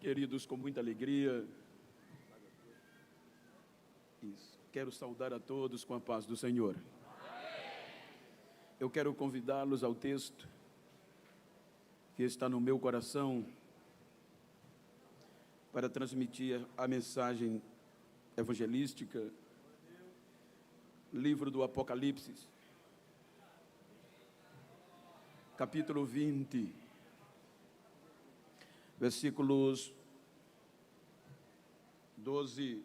Queridos, com muita alegria, quero saudar a todos com a paz do Senhor. Eu quero convidá-los ao texto que está no meu coração para transmitir a mensagem evangelística, livro do Apocalipse, capítulo 20, versículos 12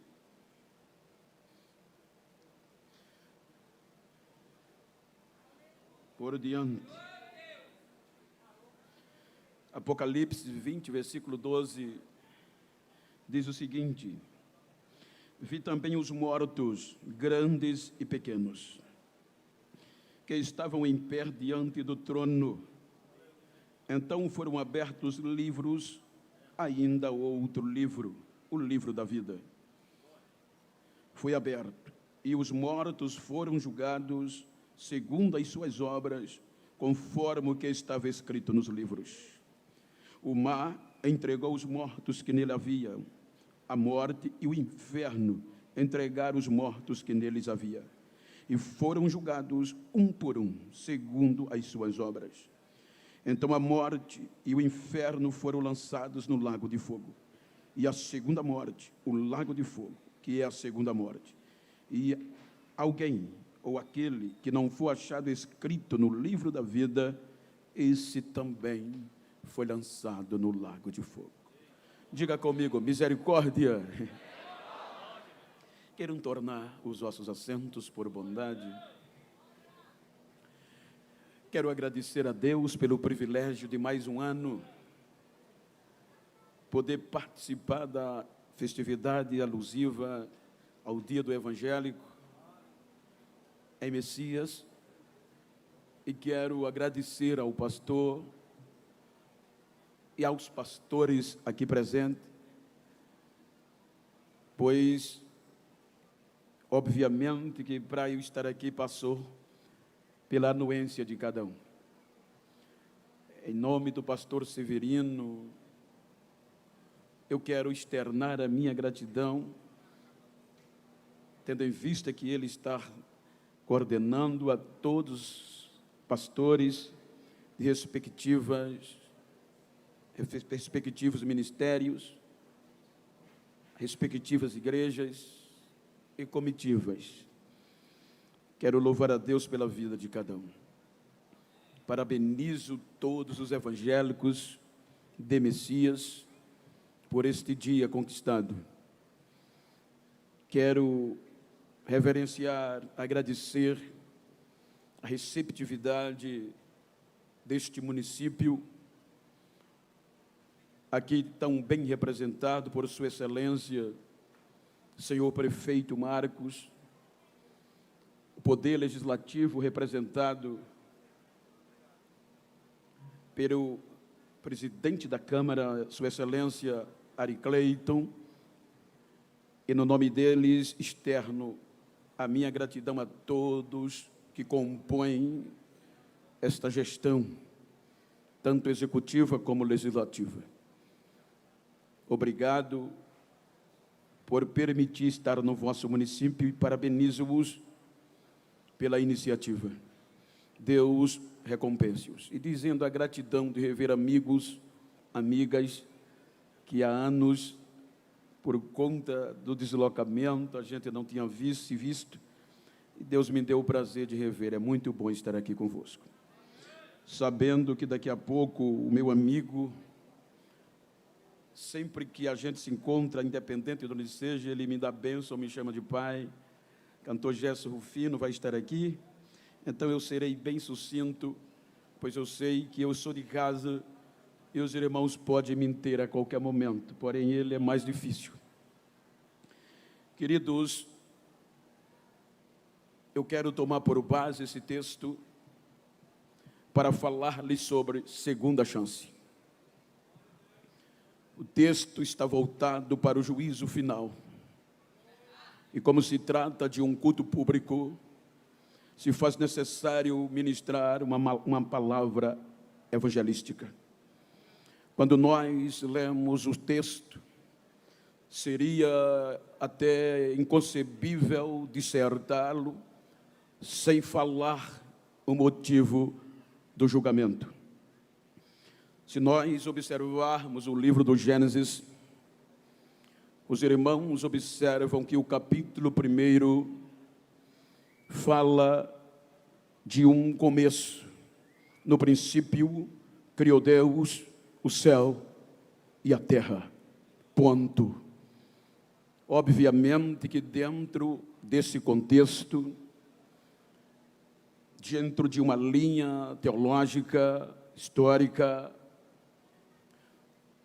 por diante. Apocalipse 20, versículo 12, diz o seguinte: vi também os mortos, grandes e pequenos, que estavam em pé diante do trono. Então foram abertos livros, ainda outro livro, o livro da vida. Foi aberto, e os mortos foram julgados segundo as suas obras, conforme o que estava escrito nos livros. O mar entregou os mortos que nele havia, a morte e o inferno entregaram os mortos que neles havia, e foram julgados um por um, segundo as suas obras. Então a morte e o inferno foram lançados no lago de fogo. E a segunda morte, o lago de fogo, que é a segunda morte. E alguém, ou aquele que não for achado escrito no livro da vida, esse também foi lançado no lago de fogo. Diga comigo, misericórdia. Queiram tornar os vossos assentos por bondade. Quero agradecer a Deus pelo privilégio de mais um ano poder participar da festividade alusiva ao Dia do Evangélico em Messias, e quero agradecer ao pastor e aos pastores aqui presentes, pois, obviamente, que para eu estar aqui passou pela anuência de cada um. Em nome do pastor Severino, eu quero externar a minha gratidão, tendo em vista que ele está coordenando a todos os pastores de respectivos ministérios, respectivas igrejas e comitivas. Quero louvar a Deus pela vida de cada um. Parabenizo todos os evangélicos de Messias por este dia conquistado. Quero reverenciar, agradecer a receptividade deste município, aqui tão bem representado por Sua Excelência, Senhor Prefeito Marcos, o Poder Legislativo representado pelo Presidente da Câmara, Sua Excelência Ari Cleiton, e no nome deles externo a minha gratidão a todos que compõem esta gestão, tanto executiva como legislativa. Obrigado por permitir estar no vosso município e parabenizo-vos pela iniciativa. Deus recompense-os. E dizendo a gratidão de rever amigos, amigas, que há anos, por conta do deslocamento, a gente não tinha visto, e Deus me deu o prazer de rever. É muito bom estar aqui convosco. Sabendo que daqui a pouco o meu amigo, sempre que a gente se encontra, independente de onde seja, ele me dá bênção, me chama de pai. Cantor Gerson Rufino vai estar aqui, então eu serei bem sucinto, pois eu sei que eu sou de casa e os irmãos podem me ter a qualquer momento, porém ele é mais difícil. Queridos, eu quero tomar por base esse texto para falar-lhes sobre segunda chance. O texto está voltado para o juízo final. E como se trata de um culto público, se faz necessário ministrar uma palavra evangelística. Quando nós lemos o texto, seria até inconcebível dissertá-lo sem falar o motivo do julgamento. Se nós observarmos o livro do Gênesis, os irmãos observam que o capítulo 1 fala de um começo. No princípio, criou Deus o céu e a terra. Ponto. Obviamente que dentro desse contexto, dentro de uma linha teológica, histórica,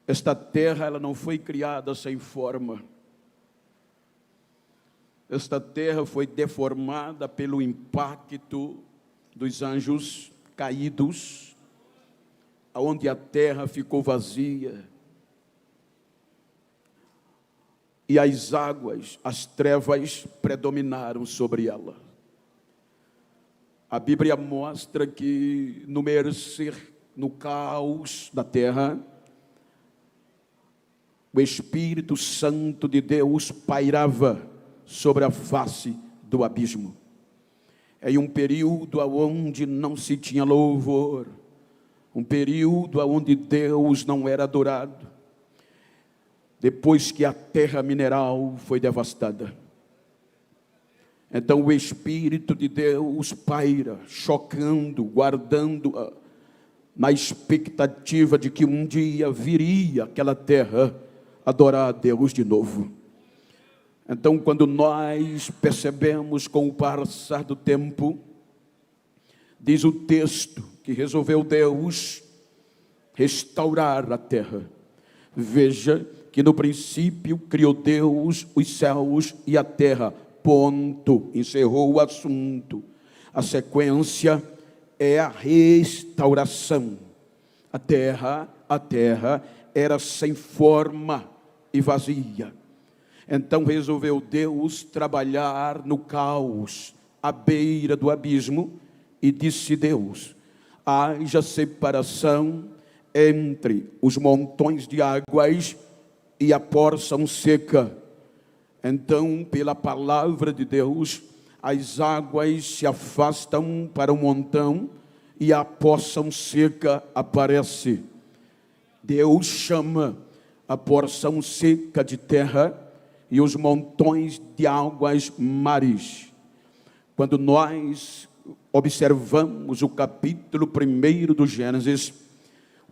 esta terra ela não foi criada sem forma. Esta terra foi deformada pelo impacto dos anjos caídos, onde a terra ficou vazia. E as águas, as trevas predominaram sobre ela. A Bíblia mostra que no merecer, no caos da terra, o Espírito Santo de Deus pairava sobre a face do abismo. Em um período onde não se tinha louvor, um período onde Deus não era adorado, depois que a terra mineral foi devastada. Então o Espírito de Deus paira, chocando, guardando-a, na expectativa de que um dia viria aquela terra adorar a Deus de novo. Então, quando nós percebemos com o passar do tempo, diz o texto que resolveu Deus restaurar a terra. Veja que no princípio criou Deus os céus e a terra. Ponto. Encerrou o assunto. A sequência é a restauração. A terra era sem forma e vazia. Então resolveu Deus trabalhar no caos, à beira do abismo, e disse Deus: haja separação entre os montões de águas e a porção seca. Então, pela palavra de Deus, as águas se afastam para o montão e a porção seca aparece. Deus chama a porção seca de terra e os montões de águas mares. Quando nós observamos o capítulo 1 do Gênesis,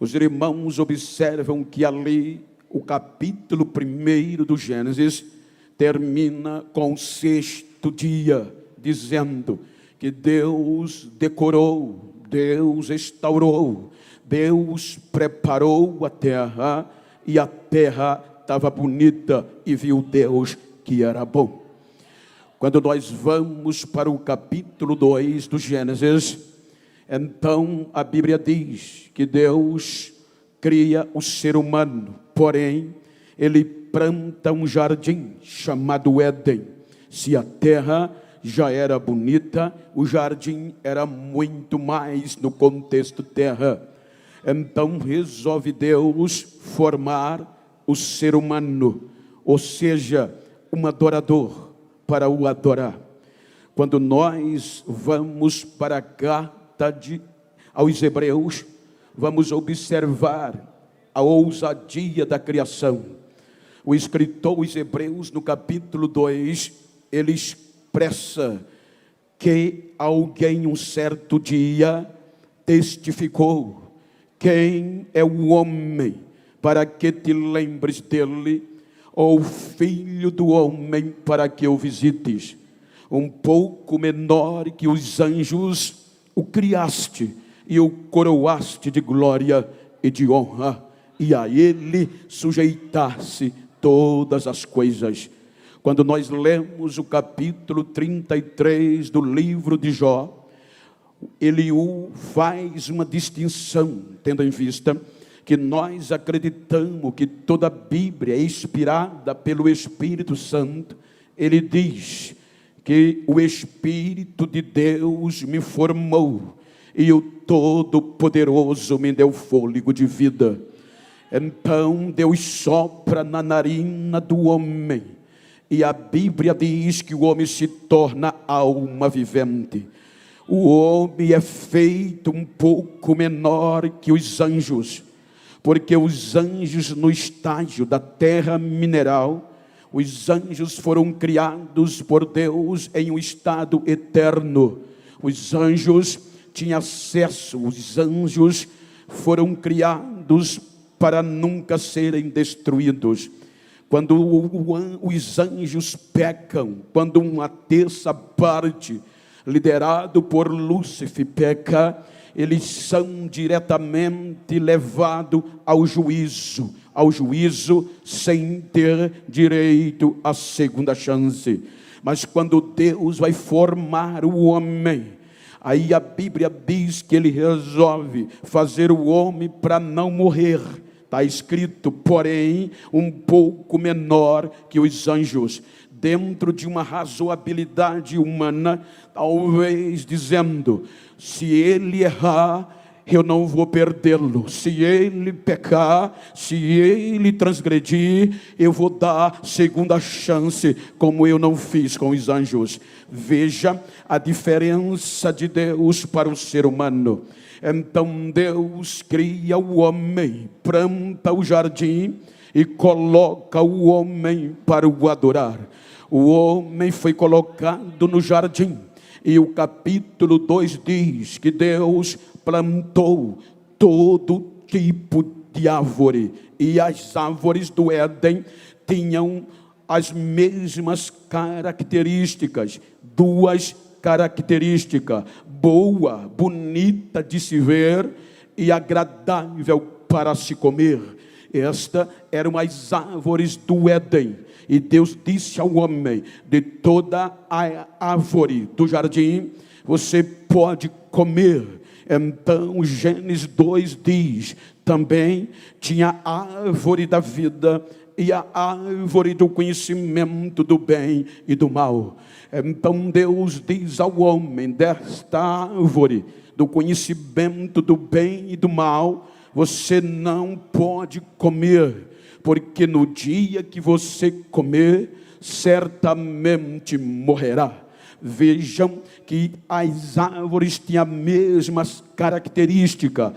os irmãos observam que ali, o capítulo 1 do Gênesis, termina com o 6º dia, dizendo que Deus decorou, Deus restaurou, Deus preparou a terra, e a terra estava bonita, e viu Deus que era bom. Quando nós vamos para o capítulo 2 do Gênesis, então a Bíblia diz que Deus cria o ser humano, porém, ele planta um jardim chamado Éden. Se a terra já era bonita, o jardim era muito mais no contexto terra. Então resolve Deus formar o ser humano, ou seja, um adorador para o adorar. Quando nós vamos para a carta aos Hebreus, vamos observar a ousadia da criação. O escritor aos Hebreus, no capítulo 2, ele expressa que alguém um certo dia testificou: quem é o homem para que te lembres dele, ou o filho do homem para que o visites? Um pouco menor que os anjos, o criaste e o coroaste de glória e de honra, e a ele sujeitasse todas as coisas. Quando nós lemos o capítulo 33 do livro de Jó, Eliú faz uma distinção, tendo em vista que nós acreditamos que toda a Bíblia é inspirada pelo Espírito Santo. Ele diz que o Espírito de Deus me formou e o Todo-Poderoso me deu fôlego de vida. Então Deus sopra na narina do homem, e a Bíblia diz que o homem se torna alma vivente. O homem é feito um pouco menor que os anjos, porque os anjos, no estágio da terra mineral, os anjos foram criados por Deus em um estado eterno. Os anjos tinham acesso, os anjos foram criados para nunca serem destruídos. Quando os anjos pecam, quando uma terça parte, liderado por Lúcifer, peca, eles são diretamente levados ao juízo sem ter direito à segunda chance. Mas quando Deus vai formar o homem, aí a Bíblia diz que ele resolve fazer o homem para não morrer. Está escrito, porém, um pouco menor que os anjos, dentro de uma razoabilidade humana, talvez dizendo, se ele errar, eu não vou perdê-lo. Se ele pecar, se ele transgredir, eu vou dar segunda chance, como eu não fiz com os anjos. Veja a diferença de Deus para o ser humano. Então Deus cria o homem, planta o jardim e coloca o homem para o adorar. O homem foi colocado no jardim, e o capítulo 2 diz que Deus plantou todo tipo de árvore, e as árvores do Éden tinham as mesmas características, duas características: boa, bonita de se ver e agradável para se comer. Esta eram as árvores do Éden. E Deus disse ao homem, de toda a árvore do jardim, você pode comer. Então Gênesis 2 diz, também tinha a árvore da vida e a árvore do conhecimento do bem e do mal. Então Deus diz ao homem, desta árvore do conhecimento do bem e do mal, você não pode comer, porque no dia que você comer, certamente morrerá. Vejam que as árvores tinham as mesmas características,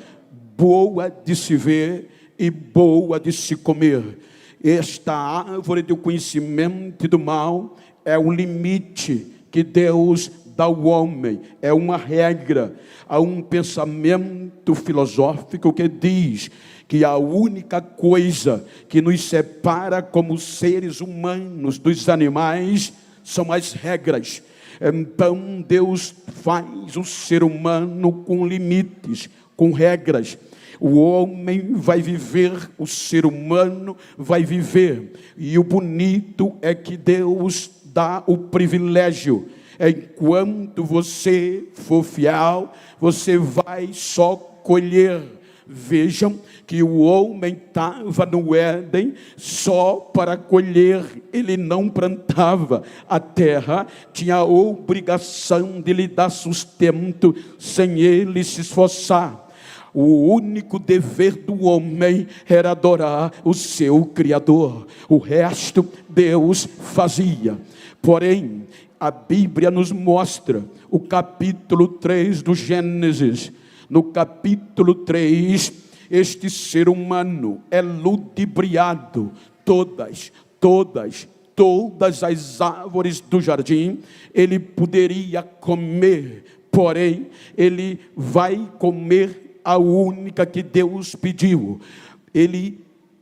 boa de se ver e boa de se comer. Esta árvore do conhecimento do mal é um limite que Deus dá ao homem, é uma regra. Há um pensamento filosófico que diz que a única coisa que nos separa como seres humanos dos animais são as regras. Então Deus faz o ser humano com limites, com regras. O homem vai viver, o ser humano vai viver. E o bonito é que Deus dá o privilégio. Enquanto você for fiel, você vai só colher. Vejam que o homem estava no Éden só para colher, ele não plantava. A terra tinha a obrigação de lhe dar sustento sem ele se esforçar. O único dever do homem era adorar o seu Criador. O resto Deus fazia. Porém, a Bíblia nos mostra o capítulo 3 do Gênesis. No capítulo 3, este ser humano é ludibriado. Todas as árvores do jardim ele poderia comer, porém ele vai comer a única que Deus pediu.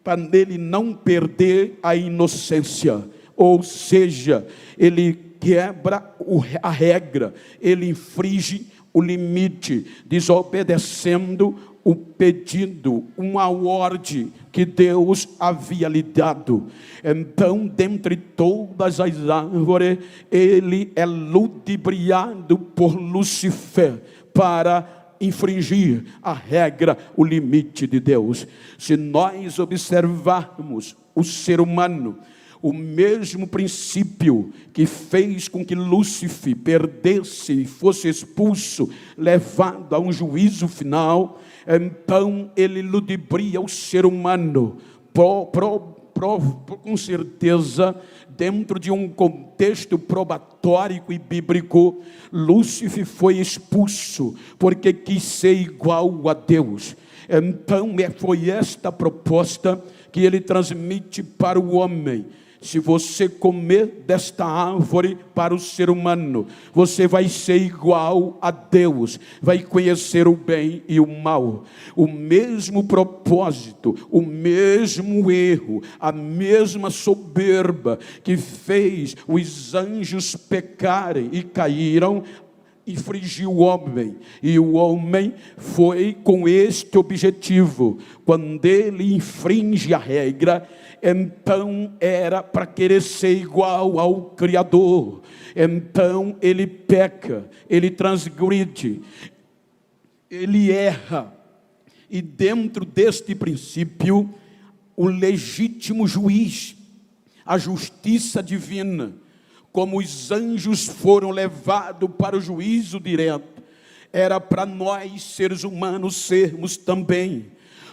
Para ele não perder a inocência, ou seja, ele quebra a regra, ele infringe o limite, desobedecendo o pedido, uma ordem que Deus havia lhe dado. Então, dentre todas as árvores, ele é ludibriado por Lúcifer para infringir a regra, o limite de Deus. Se nós observarmos o ser humano O mesmo princípio que fez com que Lúcifer perdesse e fosse expulso, levado a um juízo final, então ele ludibria o ser humano, com certeza, dentro de um contexto probatório e bíblico. Lúcifer foi expulso porque quis ser igual a Deus. Então foi esta proposta que ele transmite para o homem: se você comer desta árvore, para o ser humano, você vai ser igual a Deus, vai conhecer o bem e o mal. O mesmo propósito, o mesmo erro, a mesma soberba que fez os anjos pecarem e caíram, infringiu o homem, e o homem foi com este objetivo. Quando ele infringe a regra, então era para querer ser igual ao Criador. Então ele peca, ele transgride, ele erra. E dentro deste princípio, o legítimo juiz, a justiça divina, como os anjos foram levados para o juízo direto, era para nós, seres humanos, sermos também.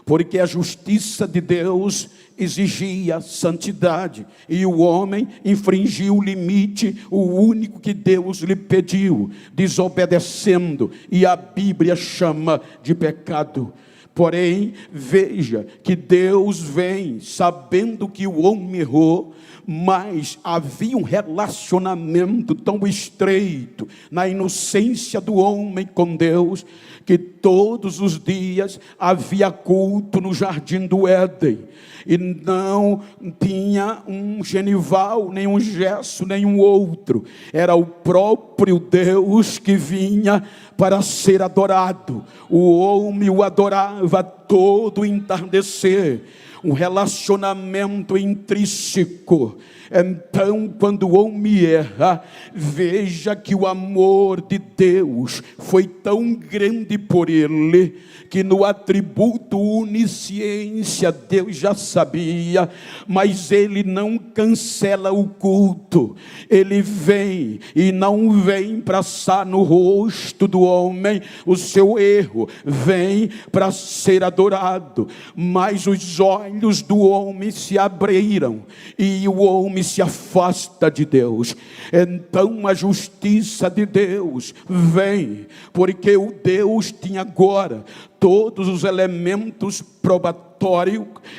Porque a justiça de Deus exigia santidade, e o homem infringiu o limite, o único que Deus lhe pediu, desobedecendo, e a Bíblia chama de pecado. Porém, veja que Deus vem sabendo que o homem errou, mas havia um relacionamento tão estreito na inocência do homem com Deus, que todos os dias havia culto no jardim do Éden, e não tinha um genival, nem um gesso, nem um outro. Era o próprio Deus que vinha para ser adorado. O homem o adorava todo entardecer. Um relacionamento intrínseco. Então, quando o homem erra, veja que o amor de Deus foi tão grande por ele, que no atributo onisciência Deus já sabia, mas ele não cancela o culto. Ele vem, e não vem para assar no rosto do homem o seu erro, vem para ser adorado. Mas os olhos do homem se abriram, e o homem se afasta de Deus. Então a justiça de Deus vem, porque o Deus tinha agora todos os elementos probatórios,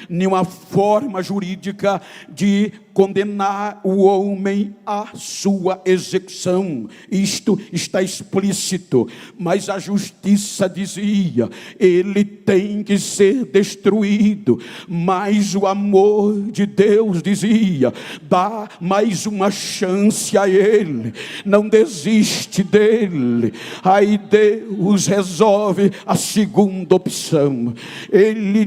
nenhuma forma jurídica de condenar o homem à sua execução. Isto está explícito, mas a justiça dizia: ele tem que ser destruído. Mas o amor de Deus dizia: dá mais uma chance a ele, não desiste dele. Aí Deus resolve a segunda opção. Ele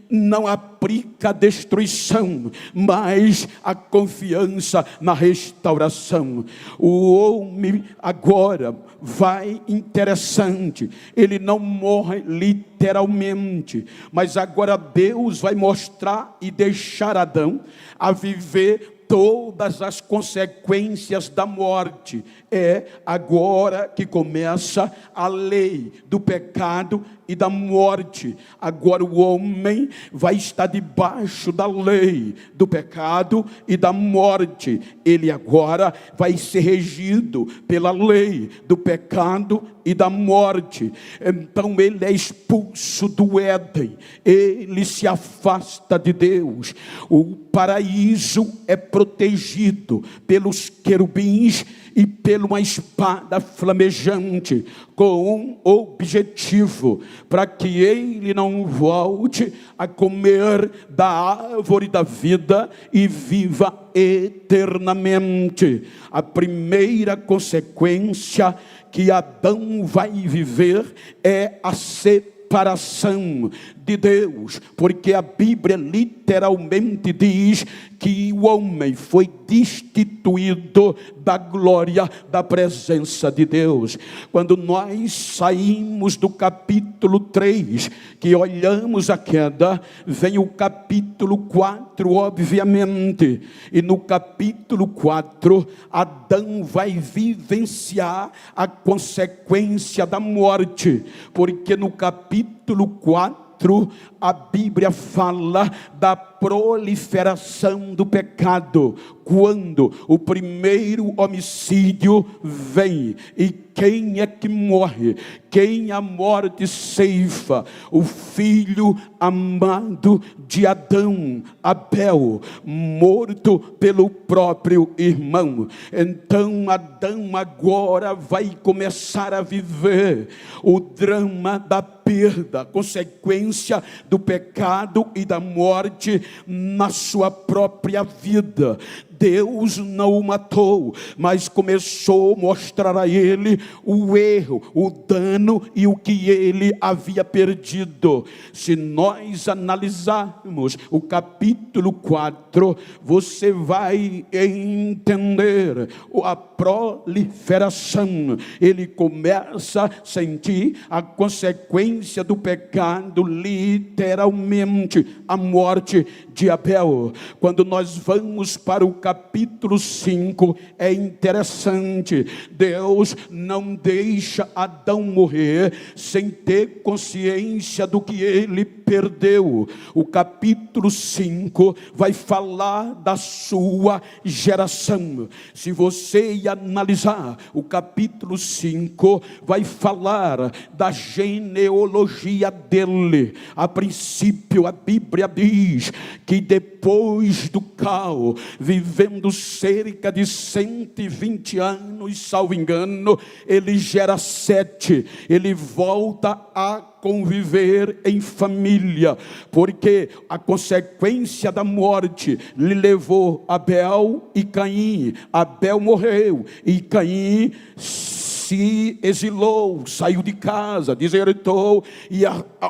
não aplica a destruição, mas a confiança na restauração. O homem agora vai interessante, ele não morre literalmente, mas agora Deus vai mostrar e deixar Adão a viver todas as consequências da morte. É agora que começa a lei do pecado e da morte. Agora o homem vai estar debaixo da lei do pecado e da morte. Ele agora vai ser regido pela lei do pecado e da morte. Então ele é expulso do Éden, ele se afasta de Deus. O paraíso é protegido pelos querubins e pela uma espada flamejante, com um objetivo: para que ele não volte a comer da árvore da vida e viva eternamente. A primeira consequência que Adão vai viver é a separação de Deus, porque a Bíblia literalmente diz que o homem foi destituído da glória da presença de Deus. Quando nós saímos do capítulo 3, que olhamos a queda, vem o capítulo 4, obviamente, e no capítulo 4, Adão vai vivenciar a consequência da morte, porque no capítulo 4, a Bíblia fala da proliferação do pecado, quando o primeiro homicídio vem. E quem é que morre? Quem a morte ceifa? O filho amado de Adão, Abel, morto pelo próprio irmão. Então Adão agora vai começar a viver o drama da perda, consequência do pecado e da morte na sua própria vida. Deus não o matou, mas começou a mostrar a ele o erro, o dano e o que ele havia perdido. Se nós analisarmos o capítulo 4, você vai entender a proliferação. Ele começa a sentir a consequência do pecado, literalmente, a morte de Abel. Quando nós vamos para o capítulo 5, é interessante. Deus não deixa Adão morrer sem ter consciência do que ele perdeu. O capítulo 5 vai falar da sua geração. Se você analisar o capítulo 5, vai falar da genealogia dele. A princípio, a Bíblia diz que depois do caos, vivendo cerca de 120 anos, salvo engano, ele gera 7. Ele volta a conviver em família, porque a consequência da morte lhe levou Abel e Caim. Abel morreu e Caim se exilou, saiu de casa, desertou, e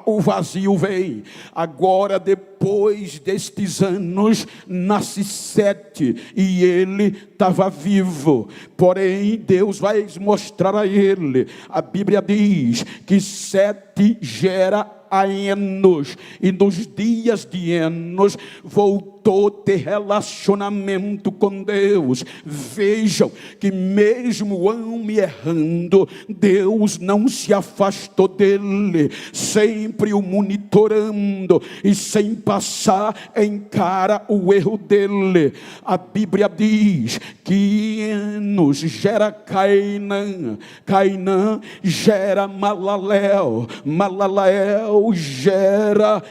o vazio veio. Agora, depois destes anos, nasce 7, e ele estava vivo. Porém, Deus vai mostrar a ele. A Bíblia diz que 7 gera a Enos, e nos dias de Enos voltou a ter relacionamento com Deus. Vejam que mesmo o homem errando, Deus não se afastou dele, sempre o monitorando, e sem passar encara o erro dele. A Bíblia diz que Enos gera Cainã, Cainã gera Malaleel, Malaleel gera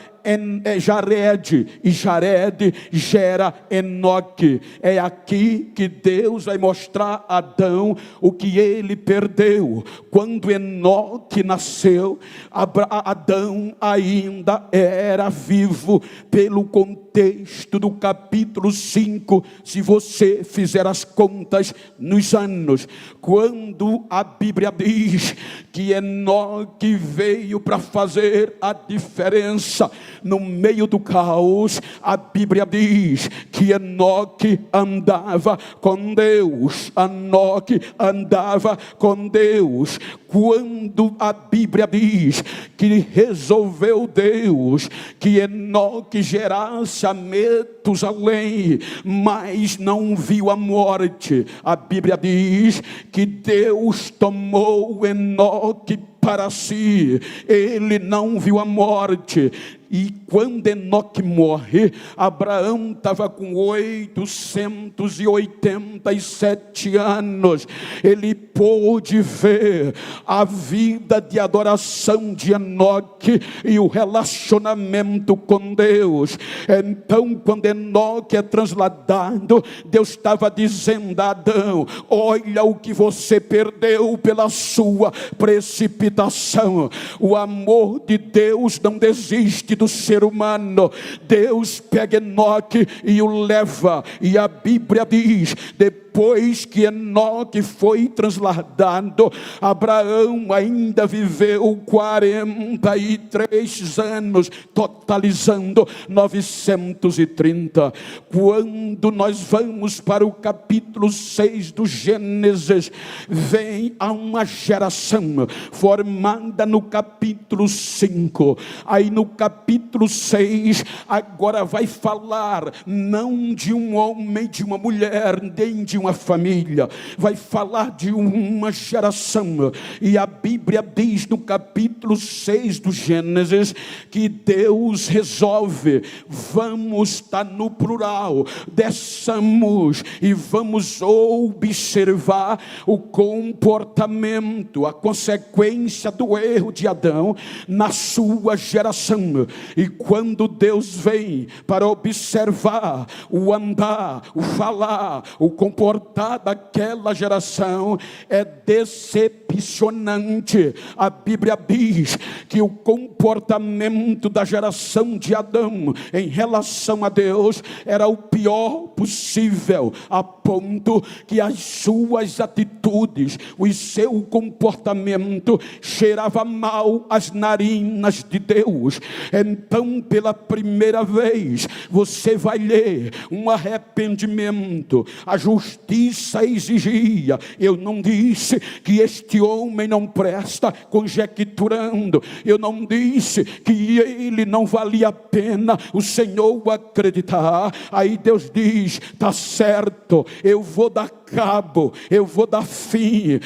Jared, e Jared gera Enoque. É aqui que Deus vai mostrar a Adão o que ele perdeu. Quando Enoque nasceu, Adão ainda era vivo. Pelo contexto do capítulo 5, se você fizer as contas nos anos, quando a Bíblia diz que Enoque veio para fazer a diferença no meio do caos, a Bíblia diz que Enoque andava com Deus. Enoque andava com Deus. Quando a Bíblia diz que resolveu Deus que Enoque gerasse a Metusalém, mas não viu a morte, a Bíblia diz que Deus tomou Enoque para si. Ele não viu a morte. E quando Enoque morre, Abraão estava com 887 anos. Ele pôde ver a vida de adoração de Enoque e o relacionamento com Deus. Então, quando Enoque é transladado, Deus estava dizendo a Adão: olha o que você perdeu pela sua precipitação. O amor de Deus não desiste do ser humano. Deus pega Enoque e o leva, e a Bíblia diz, depois depois que Enoque foi transladado, Abraão ainda viveu 43 anos, totalizando 930. Quando nós vamos para o capítulo 6 do Gênesis, vem a uma geração formada no capítulo 5. Aí no capítulo 6, agora vai falar não de um homem, de uma mulher, nem de uma família, vai falar de uma geração. E a Bíblia diz no capítulo 6 do Gênesis que Deus resolve, vamos, está no plural, desçamos e vamos observar o comportamento, a consequência do erro de Adão na sua geração. E quando Deus vem para observar o andar, o falar, o comportar daquela geração, é decepcionante. A Bíblia diz que o comportamento da geração de Adão em relação a Deus era o pior possível, a ponto que as suas atitudes, o seu comportamento cheirava mal às narinas de Deus. Então, pela primeira vez, você vai ler um arrependimento. A justiça exigia. Eu não disse que este homem não presta, conjecturando. Eu não disse que ele não valia a pena o Senhor acreditar. Aí Deus diz, está certo, eu vou dar cabo, eu vou dar fim,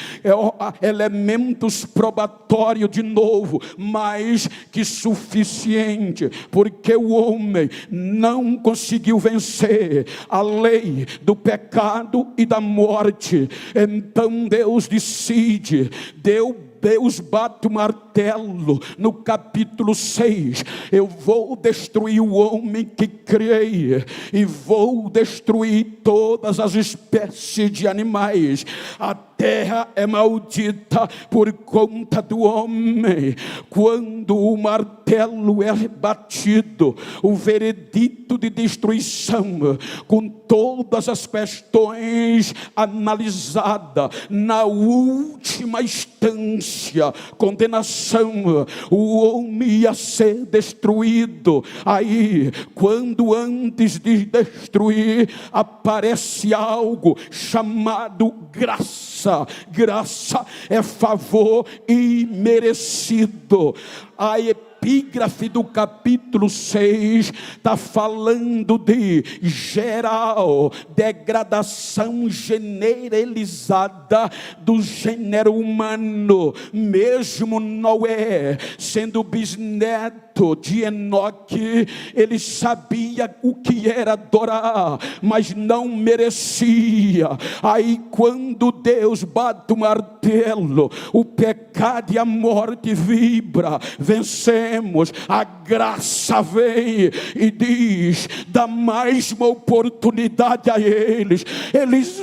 elementos probatórios de novo, mais que suficiente, porque o homem não conseguiu vencer a lei do pecado e da morte. Então Deus decide, Deus bate o martelo no capítulo 6, eu vou destruir o homem que criei, e vou destruir todas as espécies de animais. A terra é maldita por conta do homem. Quando o martelo é batido, o veredito de destruição, com todas as questões analisadas, na última instância, condenação, o homem ia ser destruído. Aí, quando antes de destruir, aparece algo chamado graça. Graça é favor imerecido. A epígrafe do capítulo 6 está falando de geral, degradação generalizada do gênero humano. Mesmo Noé, sendo bisneto de Enoque, ele sabia o que era adorar, mas não merecia. Aí quando Deus bate o martelo, o pecado e a morte vibra, vencemos, a graça vem e diz, dá mais uma oportunidade a eles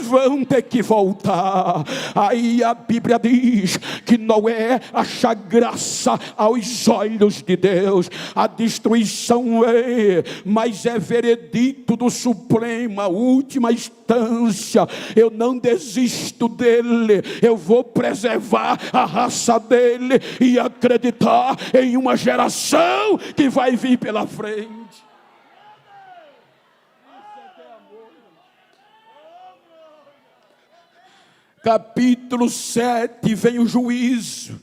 vão ter que voltar. Aí a Bíblia diz que Noé acha graça aos olhos de Deus. A destruição mas é veredito do Supremo, a última instância. Eu não desisto dele, eu vou preservar a raça dele e acreditar em uma geração que vai vir pela frente. Capítulo 7 vem o juízo.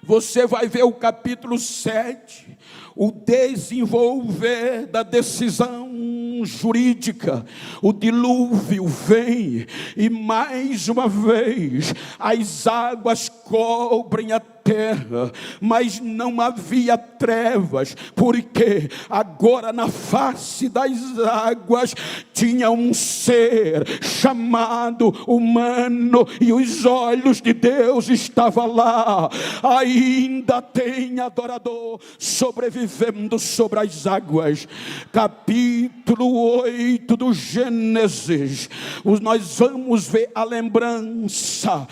Você vai ver o capítulo 7, o desenvolver da decisão jurídica. O dilúvio vem e mais uma vez as águas cobrem a terra, mas não havia trevas, porque agora na face das águas tinha um ser chamado humano, e os olhos de Deus estavam lá. Ainda tem adorador sobrevivendo sobre as águas. Capítulo 8 do Gênesis, nós vamos ver a lembrança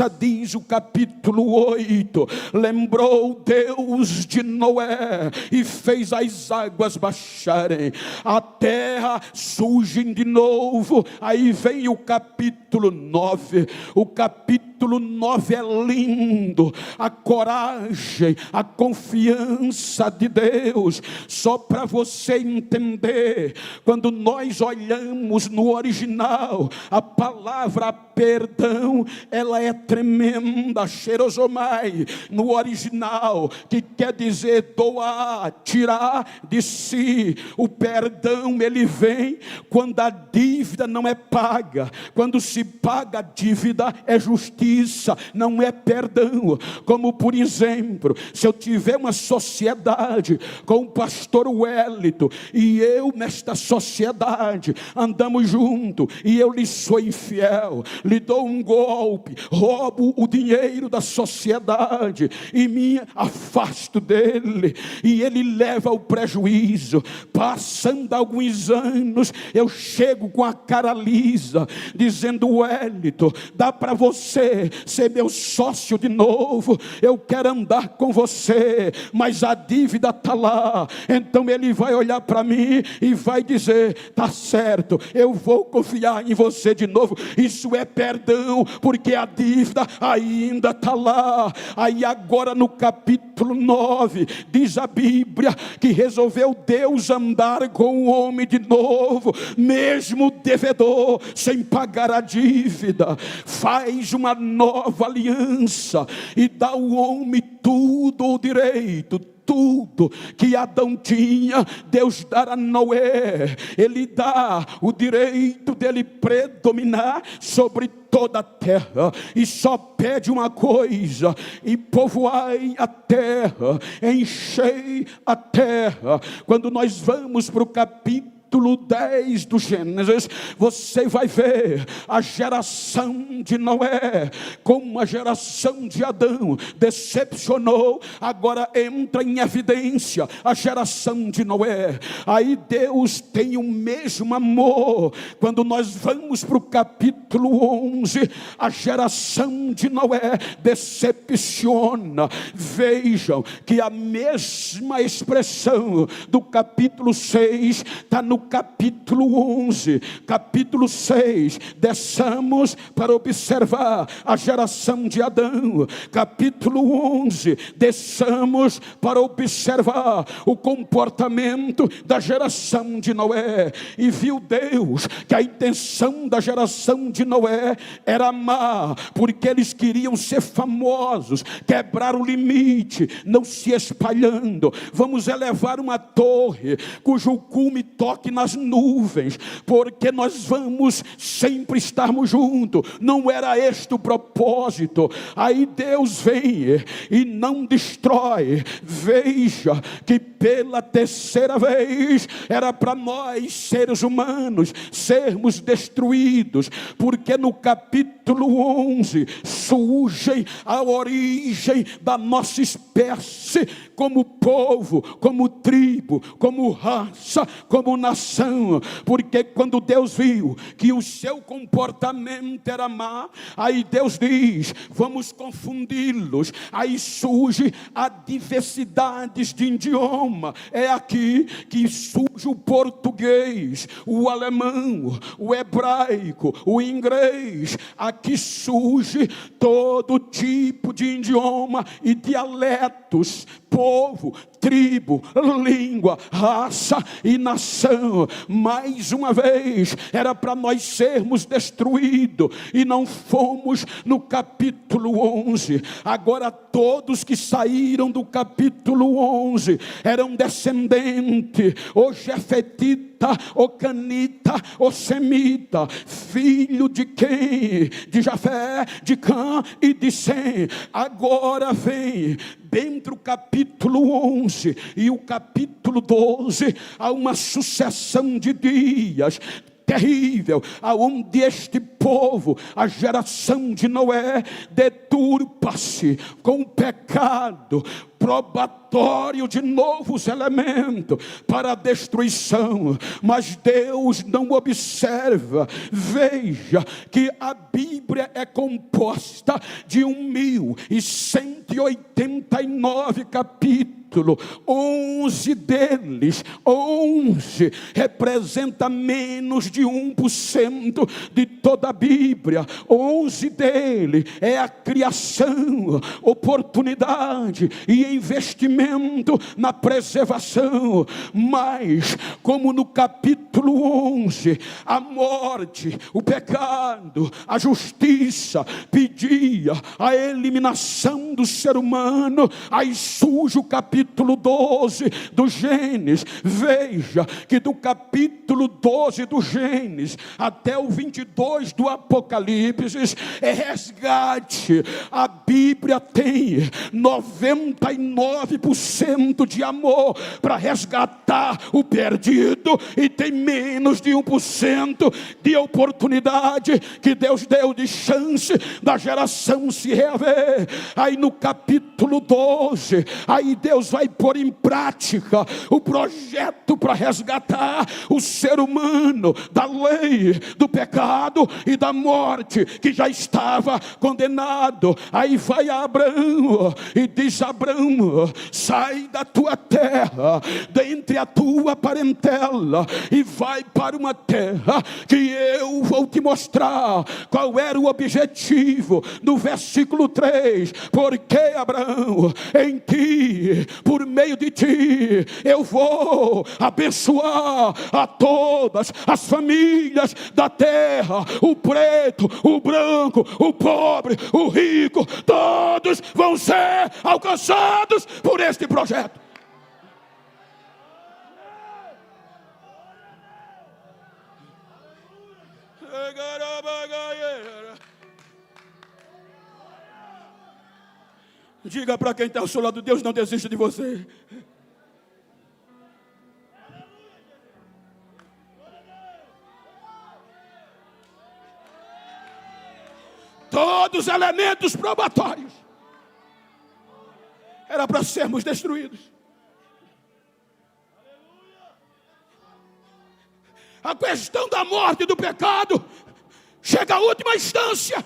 diz o capítulo 8: lembrou Deus de Noé e fez as águas baixarem, a terra surge de novo. Aí vem o capítulo 9. O capítulo 9 é lindo, a coragem, a confiança de Deus. Só para você entender, quando nós olhamos no original, a palavra perdão, ela é tremenda, xerosomai, no original, que quer dizer doar, tirar de si. O perdão, ele vem quando a dívida não é paga. Quando se paga a dívida, é justiça, não é perdão. Como, por exemplo, se eu tiver uma sociedade com o pastor Wellington, e eu nesta sociedade andamos junto, e eu lhe sou infiel, lhe dou um golpe, roubo o dinheiro da sociedade e me afasto dele, e ele leva ao prejuízo. Passando alguns anos, eu chego com a cara lisa, dizendo: Wellington, dá para você ser meu sócio de novo, eu quero andar com você, mas a dívida está lá. Então ele vai olhar para mim e vai dizer: tá certo, eu vou confiar em você de novo. Isso é perdão, porque a dívida ainda está lá. Aí agora no capítulo 9, diz a Bíblia que resolveu Deus andar com o homem de novo, mesmo devedor, sem pagar a dívida. Faz uma nova aliança e dá ao homem tudo o direito, tudo que Adão tinha, Deus dá a Noé. Ele dá o direito dele predominar sobre toda a terra, e só pede uma coisa: e povoai a terra, enchei a terra. Quando nós vamos para o capítulo 10 do Gênesis, você vai ver a geração de Noé, como a geração de Adão decepcionou. Agora entra em evidência a geração de Noé. Aí Deus tem o mesmo amor. Quando nós vamos para o capítulo 11, a geração de Noé decepciona. Vejam que a mesma expressão do capítulo 6 está no capítulo 11, capítulo 6. Desçamos para observar a geração de Adão. Capítulo 11, desçamos para observar o comportamento da geração de Noé. E viu Deus que a intenção da geração de Noé era má, porque eles queriam ser famosos, quebrar o limite, não se espalhando. Vamos elevar uma torre cujo cume toque nas nuvens, porque nós vamos sempre estarmos juntos. Não era este o propósito. Aí Deus vem e não destrói. Veja que pela terceira vez era para nós, seres humanos, sermos destruídos, porque no capítulo 11 surge a origem da nossa espécie, como povo, como tribo, como raça, como nação. Porque quando Deus viu que o seu comportamento era má, aí Deus diz: vamos confundi-los. Aí surge a diversidade de idioma. É aqui que surge o português, o alemão, o hebraico, o inglês. Aqui surge todo tipo de idioma e dialetos, povo, tribo, língua, raça e nação. Mais uma vez, era para nós sermos destruídos, e não fomos no capítulo 11. Agora todos que saíram do capítulo 11 eram descendentes, ou jefetita, ou canita, ou semita, filho de quem? De Jafé, de Cã e de Sem. Agora vem dentro do capítulo 11 e o capítulo 12, há uma sucessão de dias. terrível, aonde este povo, a geração de Noé, deturpa-se com o pecado, probatório de novos elementos para a destruição. Mas Deus não observa. Veja que a Bíblia é composta de 1189 capítulos. 11 deles, 11 representa menos de 1% de toda a Bíblia. 11 deles é a criação, oportunidade e investimento na preservação. Mas como no capítulo 11, a morte, o pecado, a justiça pedia a eliminação do ser humano, aí surge o capítulo 12 do Gênesis. Veja que do capítulo 12 do Gênesis até o 22 do Apocalipse é resgate. A Bíblia tem 99% de amor para resgatar o perdido, e tem menos de 1% de oportunidade que Deus deu de chance da geração se reaver. Aí no capítulo 12, aí Deus vai pôr em prática o projeto para resgatar o ser humano da lei, do pecado e da morte, que já estava condenado. Aí vai a Abraão e diz: Abraão, sai da tua terra, dentre a tua parentela, e vai para uma terra que eu vou te mostrar. Qual era o objetivo? No versículo 3, porque Abraão, em ti, por meio de ti, eu vou abençoar a todas as famílias da terra, o preto, o branco, o pobre, o rico, todos vão ser alcançados por este projeto. Diga para quem está ao seu lado: Deus não desiste de você. Todos os elementos probatórios era para sermos destruídos. A questão da morte e do pecado chega à última instância.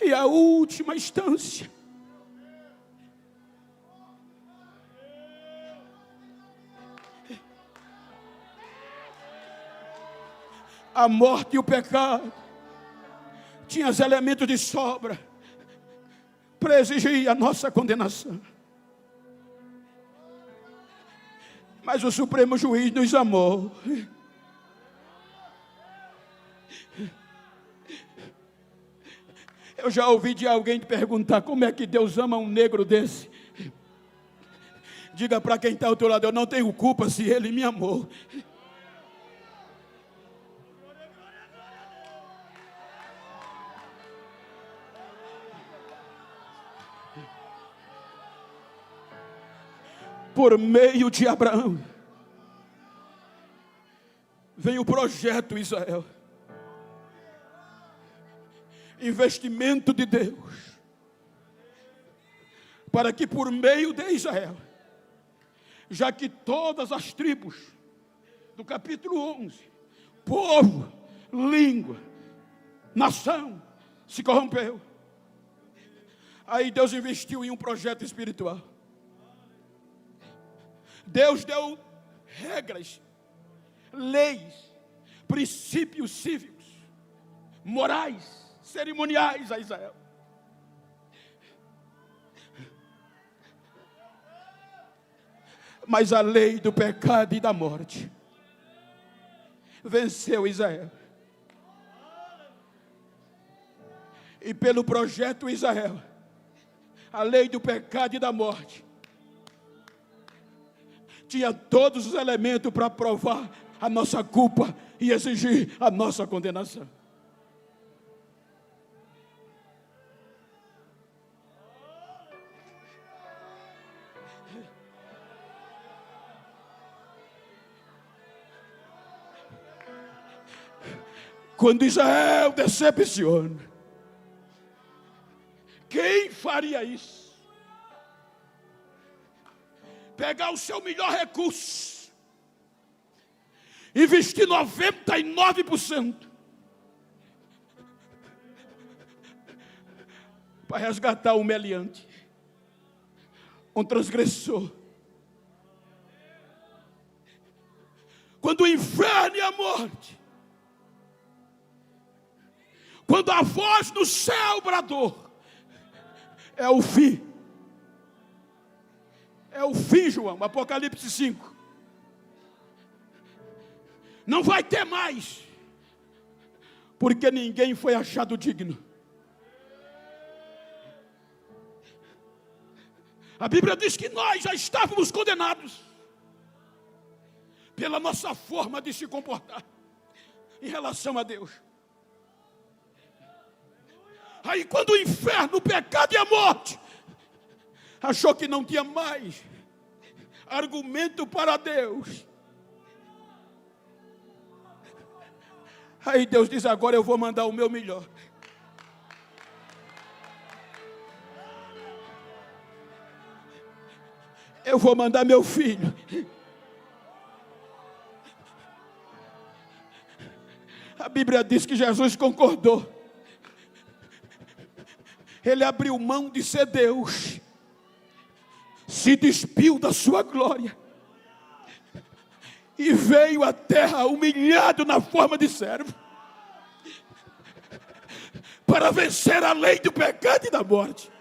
E a última instância a morte e o pecado tinham os elementos de sobra para exigir a nossa condenação. Mas o Supremo Juiz nos amou. Eu já ouvi de alguém te perguntar: como é que Deus ama um negro desse? Diga para quem está ao teu lado: eu não tenho culpa se ele me amou. Por meio de Abraão vem o projeto Israel. Investimento de Deus para que por meio de Israel, já que todas as tribos do capítulo 11, povo, língua, nação, se corrompeu, aí Deus investiu em um projeto espiritual. Deus deu regras, leis, princípios cívicos, morais, cerimoniais a Israel. Mas a lei do pecado e da morte venceu Israel. E pelo projeto Israel, a lei do pecado e da morte tinha todos os elementos para provar a nossa culpa e exigir a nossa condenação. Quando Israel decepciona, quem faria isso? Pegar o seu melhor recurso, investir 99% para resgatar um meliante, um transgressor. Quando o inferno e a morte, quando a voz do céu bradou, é o fim. É o fim, João, Apocalipse 5. Não vai ter mais, porque ninguém foi achado digno. A Bíblia diz que nós já estávamos condenados pela nossa forma de se comportar em relação a Deus. Aí quando o inferno, o pecado e a morte achou que não tinha mais argumento para Deus, aí Deus diz: agora eu vou mandar o meu melhor. Eu vou mandar meu filho. A Bíblia diz que Jesus concordou. Ele abriu mão de ser Deus, se despiu da sua glória e veio à terra humilhado na forma de servo, para vencer a lei do pecado e da morte.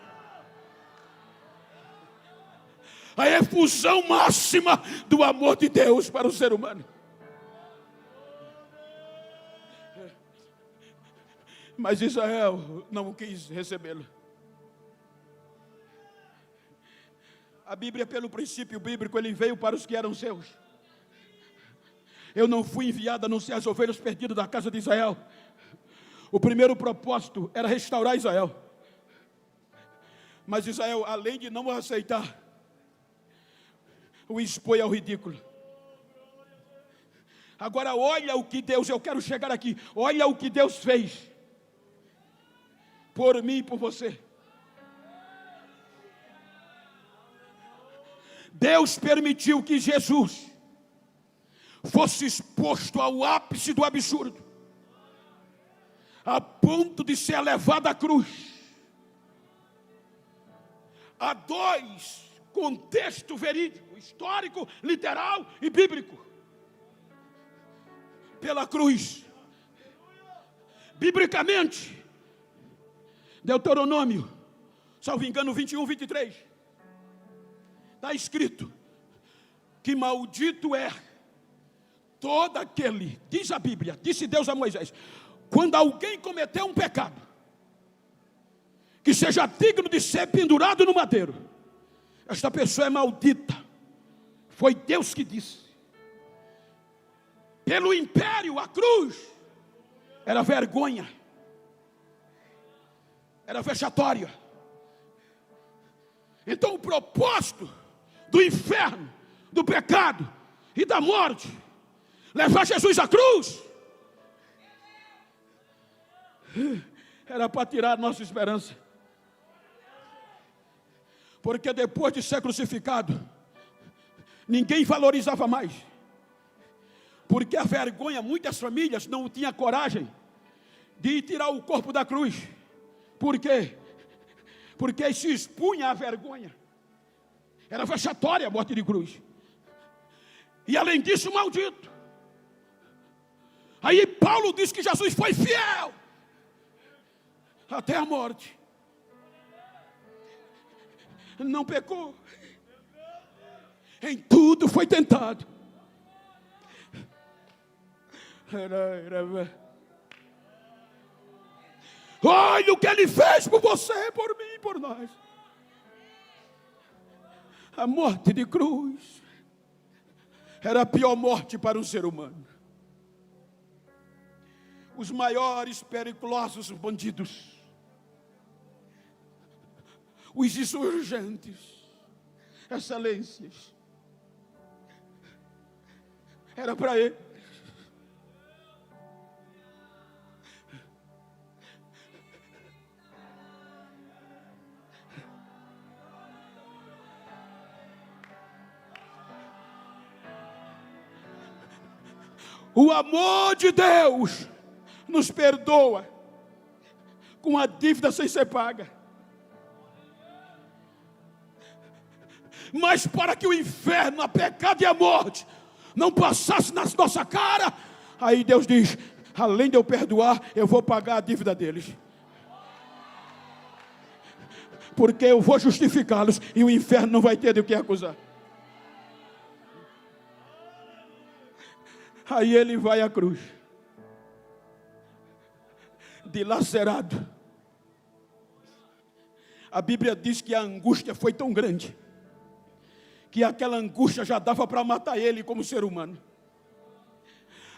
A efusão máxima do amor de Deus para o ser humano. Mas Israel não quis recebê-lo. A Bíblia, pelo princípio bíblico, ele veio para os que eram seus. Eu não fui enviado a anunciar as ovelhas perdidas da casa de Israel. O primeiro propósito era restaurar Israel. Mas Israel, além de não aceitar, o expõe ao ridículo. Agora olha o que Deus, eu quero chegar aqui, olha o que Deus fez por mim e por você. Deus permitiu que Jesus fosse exposto ao ápice do absurdo, a ponto de ser levado à cruz. Há dois contextos verídicos, histórico, literal e bíblico. Pela cruz, biblicamente, Deuteronômio, salvo engano, 21, 23, está escrito que maldito é todo aquele, diz a Bíblia, disse Deus a Moisés, quando alguém cometer um pecado, que seja digno de ser pendurado no madeiro, esta pessoa é maldita. Foi Deus que disse. Pelo império, a cruz era vergonha, era vexatória. Então o propósito do inferno, do pecado e da morte, levar Jesus à cruz, era para tirar a nossa esperança. Porque depois de ser crucificado, ninguém valorizava mais. Porque a vergonha, muitas famílias não tinham coragem de tirar o corpo da cruz. Por quê? Porque se expunha à vergonha. Era vexatória a morte de cruz. E além disso, maldito. Aí Paulo diz que Jesus foi fiel até a morte. Não pecou. Em tudo foi tentado. Olha o que ele fez por você, por mim e por nós. A morte de cruz era a pior morte para um ser humano. Os maiores periculosos bandidos, os insurgentes, excelências, era para ele. O amor de Deus nos perdoa com a dívida sem ser paga. Mas para que o inferno, a pecado e a morte não passasse na nossa cara, aí Deus diz: além de eu perdoar, eu vou pagar a dívida deles. Porque eu vou justificá-los e o inferno não vai ter do que acusar. Aí ele vai à cruz, dilacerado. A Bíblia diz que a angústia foi tão grande, que aquela angústia já dava para matar ele como ser humano.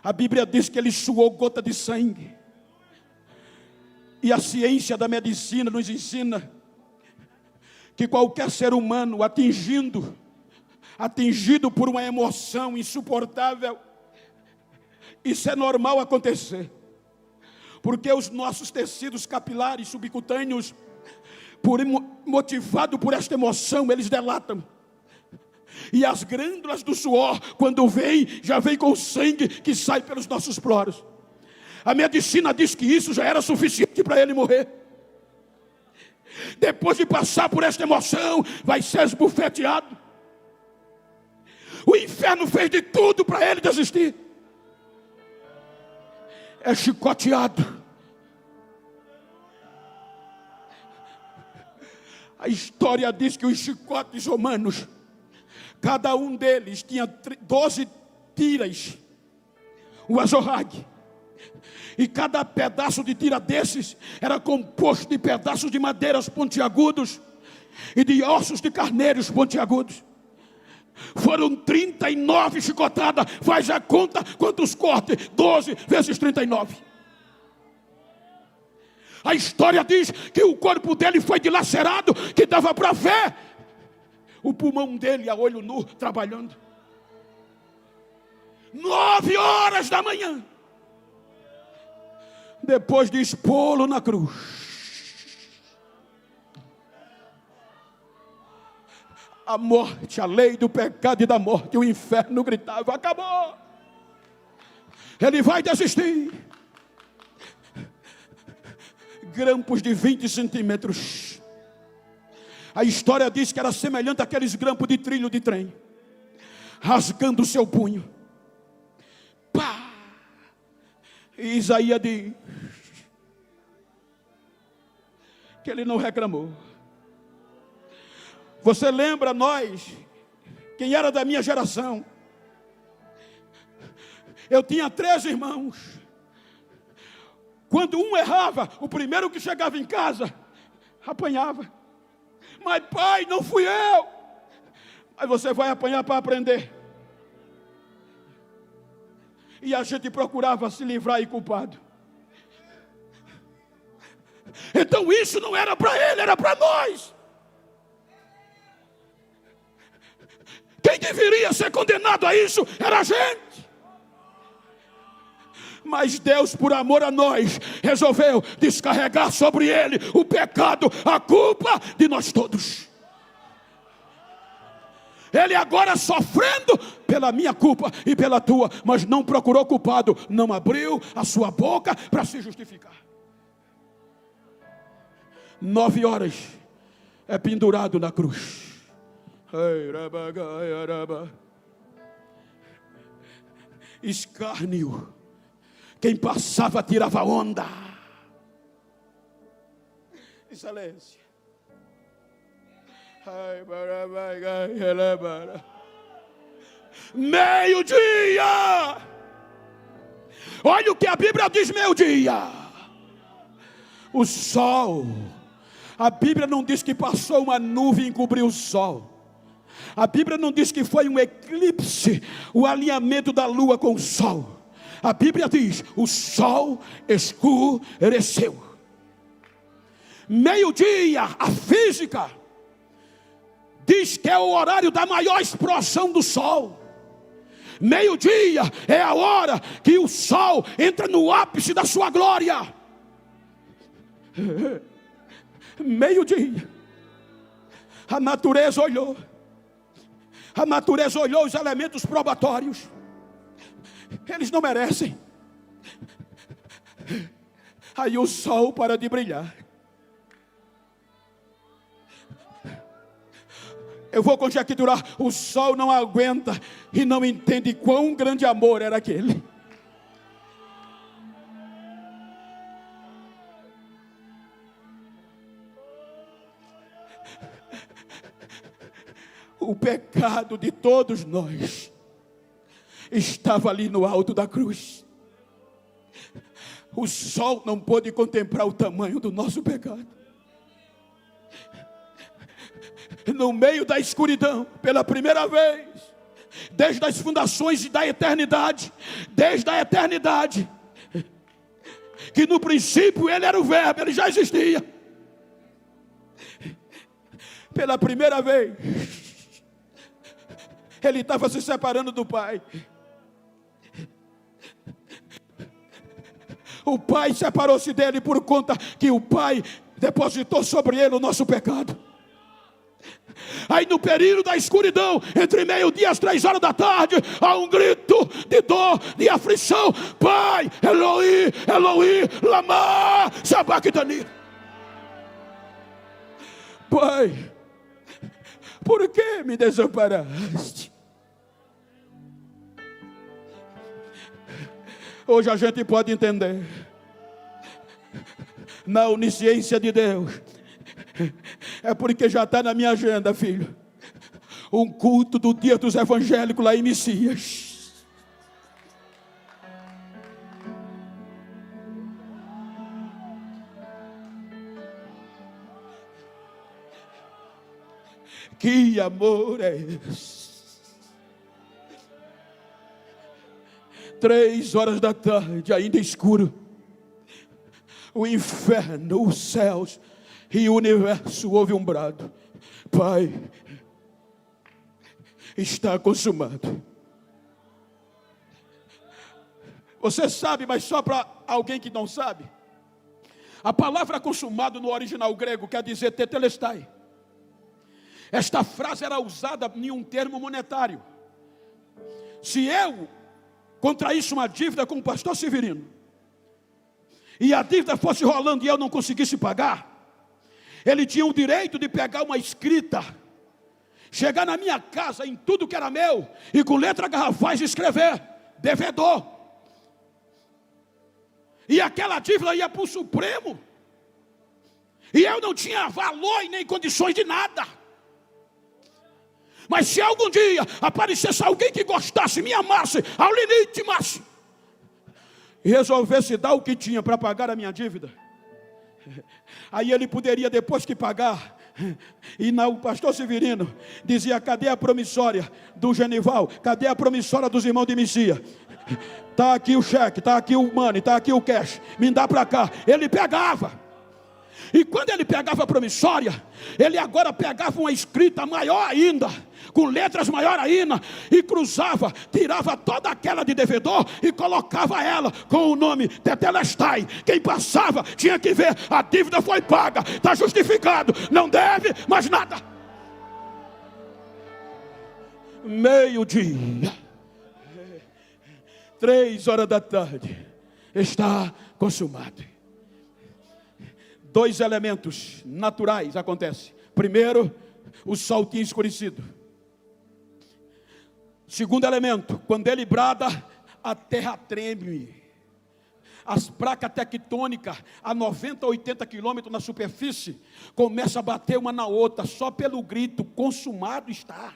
A Bíblia diz que ele suou gota de sangue. E a ciência da medicina nos ensina que qualquer ser humano atingido por uma emoção insuportável, isso é normal acontecer. Porque os nossos tecidos capilares subcutâneos, motivado por esta emoção, eles delatam. E as glândulas do suor, quando vem, já vem com o sangue que sai pelos nossos poros. A medicina diz que isso já era suficiente para ele morrer. Depois de passar por esta emoção, vai ser esbofeteado. O inferno fez de tudo para ele desistir. É chicoteado. A história diz que os chicotes romanos, cada um deles tinha 12 tiras, o azorrague. E cada pedaço de tira desses era composto de pedaços de madeiras pontiagudos e de ossos de carneiros pontiagudos. Foram 39 chicotadas. Faz a conta quantos cortes? 12 vezes 39. A história diz que o corpo dele foi dilacerado, que dava para ver o pulmão dele a olho nu trabalhando. 9 horas da manhã, depois de expô-lo na cruz, a morte, a lei do pecado e da morte, o inferno gritava: acabou, ele vai desistir. Grampos de 20 centímetros. A história diz que era semelhante àqueles grampos de trilho de trem, rasgando o seu punho. Pá! E Isaías diz que ele não reclamou. Você lembra nós, quem era da minha geração? Eu tinha 3 irmãos. Quando um errava, o primeiro que chegava em casa apanhava. Mas pai, não fui eu. Aí você vai apanhar para aprender. E a gente procurava se livrar e culpado. Então isso não era para ele, era para nós. Quem deveria ser condenado a isso era a gente. Mas Deus, por amor a nós, resolveu descarregar sobre ele o pecado, a culpa de nós todos. Ele agora sofrendo pela minha culpa e pela tua, mas não procurou culpado, não abriu a sua boca para se justificar. 9 horas é pendurado na cruz. Escárnio. Quem passava tirava onda. Excelência. Meio-dia. Olha o que a Bíblia diz: meio-dia. O sol. A Bíblia não diz que passou uma nuvem e encobriu o sol. A Bíblia não diz que foi um eclipse, o alinhamento da lua com o sol. A Bíblia diz: o sol escureceu. Meio-dia, a física diz que é o horário da maior explosão do sol. Meio-dia é a hora que o sol entra no ápice da sua glória. Meio-dia, a natureza olhou. A natureza olhou os elementos probatórios Eles não merecem. Aí o sol para de brilhar. Eu vou conjecturar, o sol não aguenta e não entende quão grande amor era aquele. O pecado de todos nós estava ali no alto da cruz. O sol não pôde contemplar o tamanho do nosso pecado. No meio da escuridão, pela primeira vez, desde as fundações da eternidade, desde a eternidade, que no princípio ele era o verbo, ele já existia. Pela primeira vez, ele estava se separando do Pai. O Pai separou-se dele por conta que o Pai depositou sobre ele o nosso pecado. Aí no período da escuridão, entre meio-dia e as 3 horas da tarde, há um grito de dor, de aflição: Pai, Eloi, Eloi, lama sabachthani. Pai, por que me desamparaste? Hoje a gente pode entender, na onisciência de Deus, é porque já está na minha agenda, filho, um culto do dia dos evangélicos lá em Messias. Que amor é esse? 3 horas da tarde, ainda escuro, o inferno, os céus e o universo ouve um brado: Pai, está consumado. Você sabe, mas só para alguém que não sabe, a palavra consumado no original grego quer dizer tetelestai. Esta frase era usada em um termo monetário. Se eu contraísse uma dívida com o pastor Severino, e a dívida fosse rolando e eu não conseguisse pagar, ele tinha o direito de pegar uma escrita, chegar na minha casa em tudo que era meu, e com letra garrafais escrever: devedor. E aquela dívida ia para o Supremo, e eu não tinha valor e nem condições de nada. Mas se algum dia aparecesse alguém que gostasse, me amasse ao limite máximo, e resolvesse dar o que tinha para pagar a minha dívida, aí ele poderia, depois que pagar, e o pastor Severino dizia: cadê a promissória do Genival? Cadê a promissória dos irmãos de Messias? Está aqui o cheque, está aqui o money, está aqui o cash, me dá para cá. Ele pegava. E quando ele pegava a promissória, ele agora pegava uma escrita maior ainda, com letras maior ainda, e cruzava, tirava toda aquela de devedor e colocava ela com o nome Tetelestai. Quem passava tinha que ver: a dívida foi paga, está justificado, não deve mais nada. Meio-dia, 3 horas da tarde, está consumado. 2 elementos naturais acontecem. Primeiro, o sol tinha escurecido. Segundo elemento, quando ele brada, a terra treme. As placas tectônicas, a 90, 80 quilômetros na superfície, começam a bater uma na outra, só pelo grito: consumado está.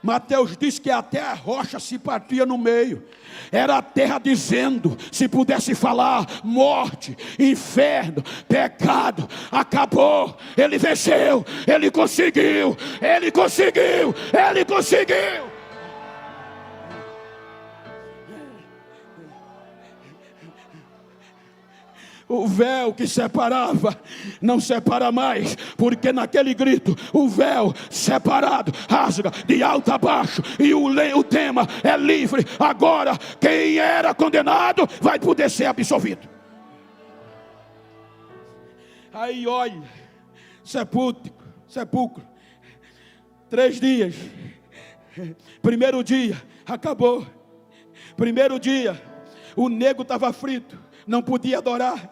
Mateus diz que até a rocha se partia no meio. Era a terra dizendo: se pudesse falar, morte, inferno, pecado, acabou. Ele venceu, ele conseguiu, ele conseguiu, ele conseguiu. O véu que separava não separa mais, porque naquele grito o véu separado rasga de alto a baixo, e o tema é livre. Agora quem era condenado vai poder ser absolvido. Aí olha, sepulcro, 3 dias. Primeiro dia acabou. Primeiro dia, o nego estava frito, não podia adorar.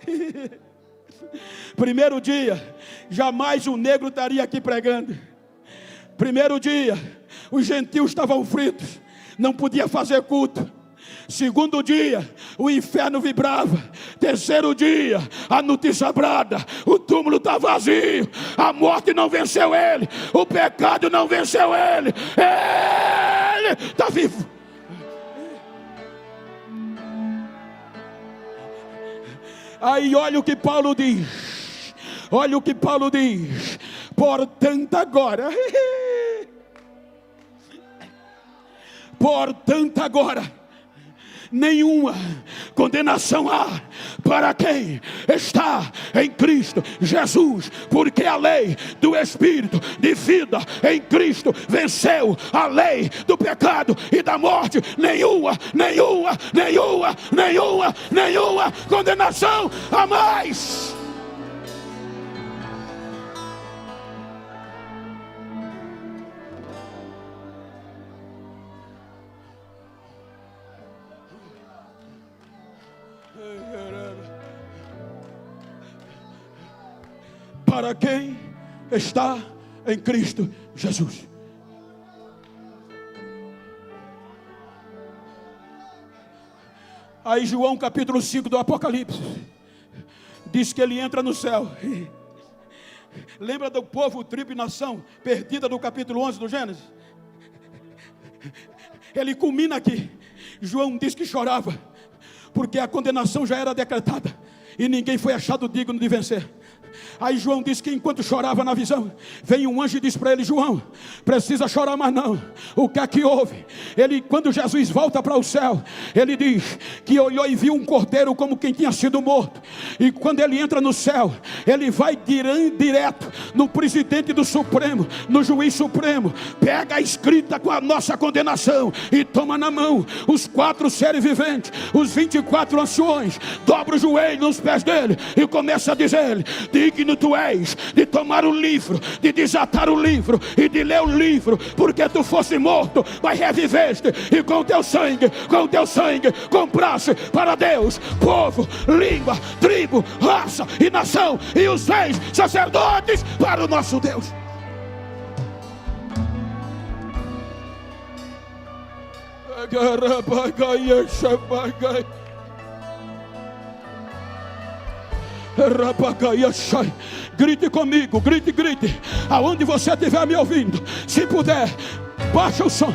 Primeiro dia, jamais o negro estaria aqui pregando. Primeiro dia, os gentios estavam fritos, não podia fazer culto. Segundo dia, o inferno vibrava. Terceiro dia, a notícia brada: o túmulo está vazio, a morte não venceu ele, o pecado não venceu ele está vivo. Aí olha o que Paulo diz. Olha o que Paulo diz. Portanto agora, nenhuma condenação há para quem está em Cristo Jesus, porque a lei do Espírito de vida em Cristo venceu a lei do pecado e da morte. Nenhuma condenação a mais. Para quem está em Cristo Jesus. Aí João capítulo 5 do Apocalipse diz que ele entra no céu. Lembra do povo, tribo e nação perdida do capítulo 11 do Gênesis? Ele culmina aqui. João diz que chorava, porque a condenação já era decretada e ninguém foi achado digno de vencer. Aí João diz que enquanto chorava na visão, vem um anjo e diz para ele: João, precisa chorar mais não. O que é que houve? Ele, quando Jesus volta para o céu, ele diz que olhou e viu um cordeiro como quem tinha sido morto. E quando ele entra no céu, ele vai direto no presidente do Supremo, no juiz supremo, pega a escrita com a nossa condenação e toma na mão. Os 4 seres viventes, os 24 anciões, dobra o joelho nos pés dele e começa a dizer: digno tu és de tomar o livro, de desatar o livro e de ler o livro, porque tu foste morto, mas reviveste, e com teu sangue compraste para Deus povo, língua, tribo, raça e nação, e os reis sacerdotes para o nosso Deus. Grite comigo, grite. Aonde você estiver me ouvindo, se puder, baixa o som.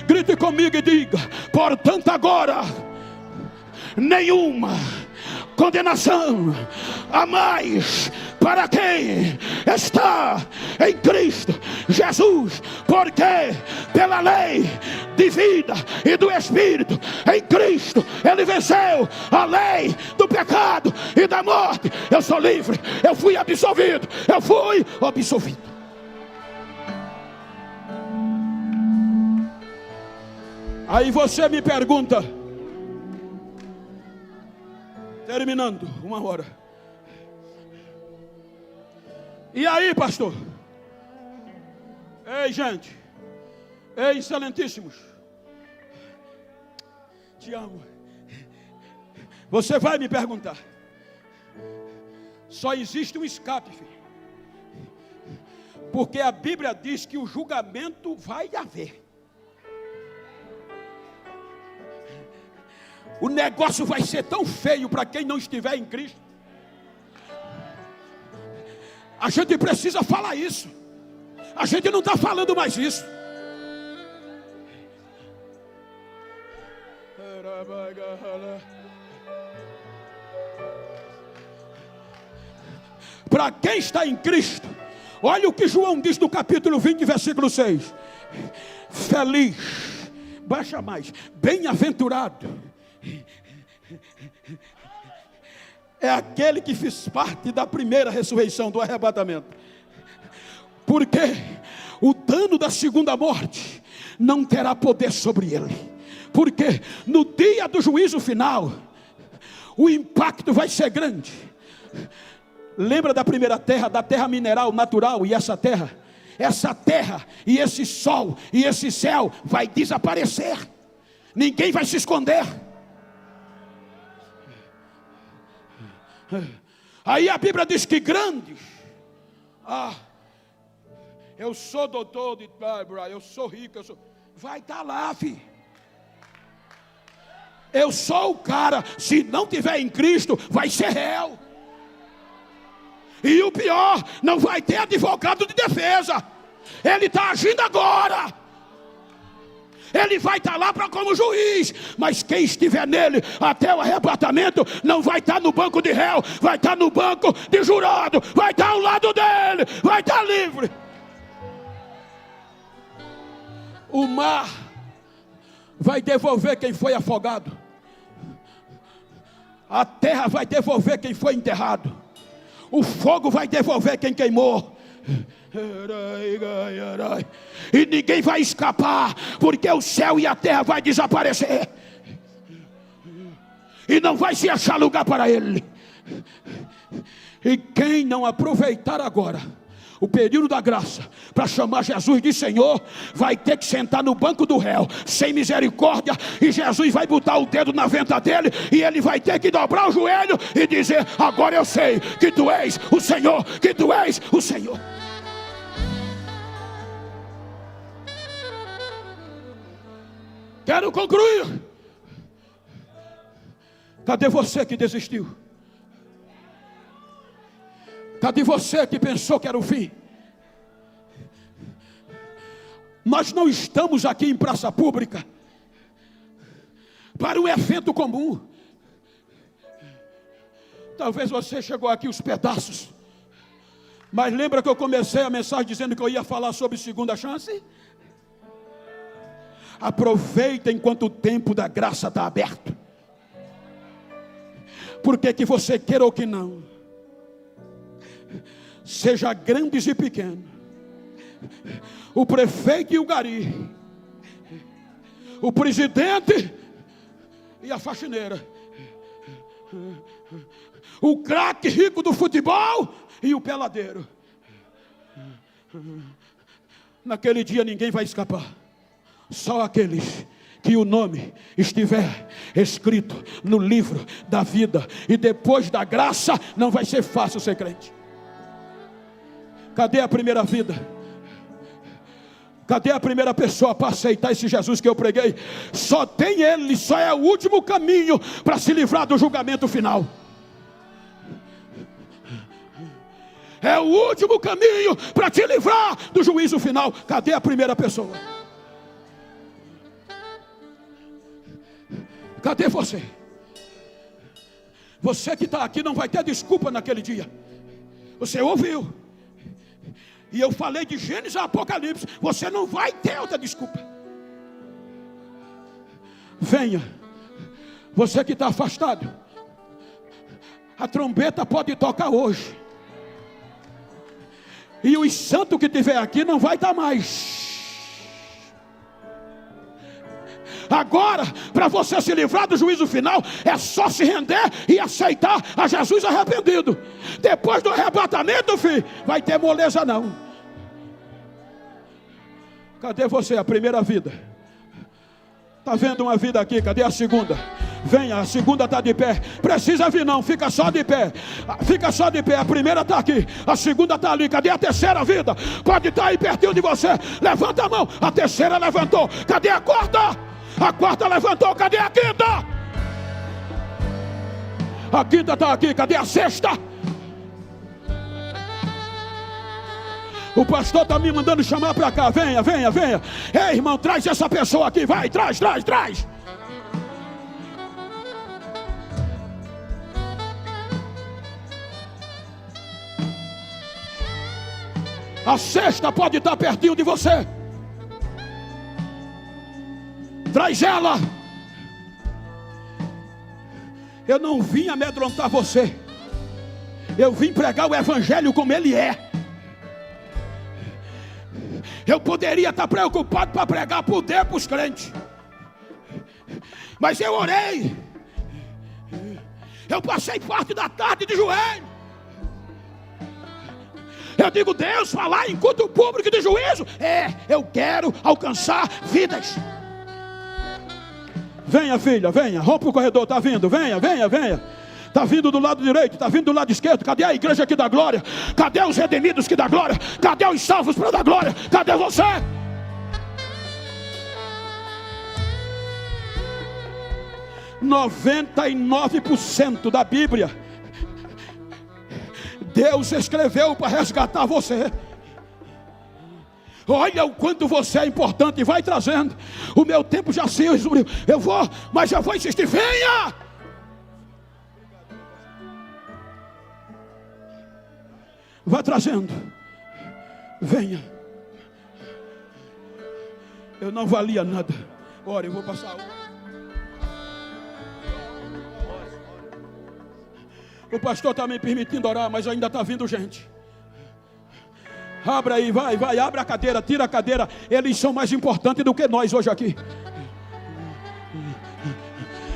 Grite comigo e diga: portanto agora, nenhuma condenação a mais para quem está em Cristo Jesus, porque pela lei de vida e do Espírito em Cristo, ele venceu a lei do pecado e da morte. Eu sou livre, eu fui absolvido. Aí você me pergunta, terminando, 1 hora: e aí, pastor? Ei, gente, ei, excelentíssimos, te amo. Você vai me perguntar: só existe um escape, filho, porque a Bíblia diz que o julgamento vai haver. O negócio vai ser tão feio para quem não estiver em Cristo. A gente precisa falar isso. A gente não está falando mais isso. Para quem está em Cristo, olha o que João diz no capítulo 20, versículo 6. Feliz, baixa mais, bem-aventurado é aquele que fez parte da primeira ressurreição, do arrebatamento, porque o dano da segunda morte não terá poder sobre ele, porque no dia do juízo final o impacto vai ser grande. Lembra da primeira terra, da terra mineral, natural, e essa terra e esse sol e esse céu vai desaparecer. Ninguém vai se esconder. Aí a Bíblia diz que grandes. Eu sou doutor de Bíblia, eu sou rico, vai estar lá, filho. Eu sou o cara. Se não tiver em Cristo, vai ser réu. E o pior, não vai ter advogado de defesa. Ele está agindo agora. Ele vai estar lá como juiz. Mas quem estiver nele até o arrebatamento não vai estar no banco de réu, vai estar no banco de jurado, vai estar ao lado dele, vai estar livre. O mar vai devolver quem foi afogado. A terra vai devolver quem foi enterrado. O fogo vai devolver quem queimou. E ninguém vai escapar, porque o céu e a terra vai desaparecer. E não vai se achar lugar para ele. E quem não aproveitar agora o período da graça para chamar Jesus de Senhor, vai ter que sentar no banco do réu, sem misericórdia, e Jesus vai botar o dedo na venta dele, e ele vai ter que dobrar o joelho e dizer: agora eu sei que tu és o Senhor, que tu és o Senhor. Quero concluir. Cadê você que desistiu? Cadê você que pensou que era o fim? Nós não estamos aqui em praça pública para um evento comum. Talvez você chegou aqui os pedaços, mas lembra que eu comecei a mensagem dizendo que eu ia falar sobre segunda chance? Aproveita enquanto o tempo da graça está aberto. Porque que você queira ou que não, seja grandes e pequenos, o prefeito e o gari, o presidente e a faxineira, o craque rico do futebol e o peladeiro, naquele dia ninguém vai escapar. Só aqueles que o nome estiver escrito no livro da vida. E depois da graça não vai ser fácil ser crente. Cadê a primeira vida? Cadê a primeira pessoa para aceitar esse Jesus que eu preguei? Só tem ele, só é o último caminho para se livrar do julgamento final. É o último caminho para te livrar do juízo final. Cadê a primeira pessoa? Cadê você? Você que está aqui não vai ter desculpa naquele dia. Você ouviu? E eu falei de Gênesis a Apocalipse. Você não vai ter outra desculpa. Venha. Você que está afastado. A trombeta pode tocar hoje. E os santos que estiver aqui não vai estar mais. Agora, para você se livrar do juízo final, é só se render e aceitar a Jesus arrependido. Depois do arrebatamento, filho, vai ter moleza não. Cadê você, a primeira vida? Está vendo uma vida aqui, cadê a segunda? Venha, a segunda está de pé. Precisa vir não, fica só de pé. Fica só de pé, a primeira está aqui, a segunda está ali. Cadê a terceira vida? Pode estar aí pertinho de você. Levanta a mão, a terceira levantou. Cadê a quarta? A quarta levantou, cadê a quinta? A quinta está aqui, cadê a sexta? O pastor está me mandando chamar para cá. Venha, venha, venha. Ei, irmão, traz essa pessoa aqui, vai, traz. A sexta pode estar pertinho de você. Traz ela. Eu não vim amedrontar você. Eu vim pregar o evangelho como ele é. Eu poderia estar preocupado para pregar poder para os crentes, mas eu orei. Eu passei parte da tarde de joelho. Eu digo: Deus, falar em culto público de juízo. Eu quero alcançar vidas. Venha, filha, venha. Rompa o corredor, está vindo. Venha, venha, venha. Está vindo do lado direito, está vindo do lado esquerdo. Cadê a igreja que dá glória? Cadê os redimidos que dá glória? Cadê os salvos para dar glória? Cadê você? « 99% da Bíblia Deus escreveu para resgatar você. Olha o quanto você é importante. Vai trazendo. O meu tempo já se exauriu. Eu vou, mas já vou insistir. Venha! Vai trazendo. Venha. Eu não valia nada. Ora, eu vou passar. O pastor está me permitindo orar, mas ainda está vindo gente. Abra aí, vai, abre a cadeira, tira a cadeira. Eles são mais importantes do que nós hoje aqui.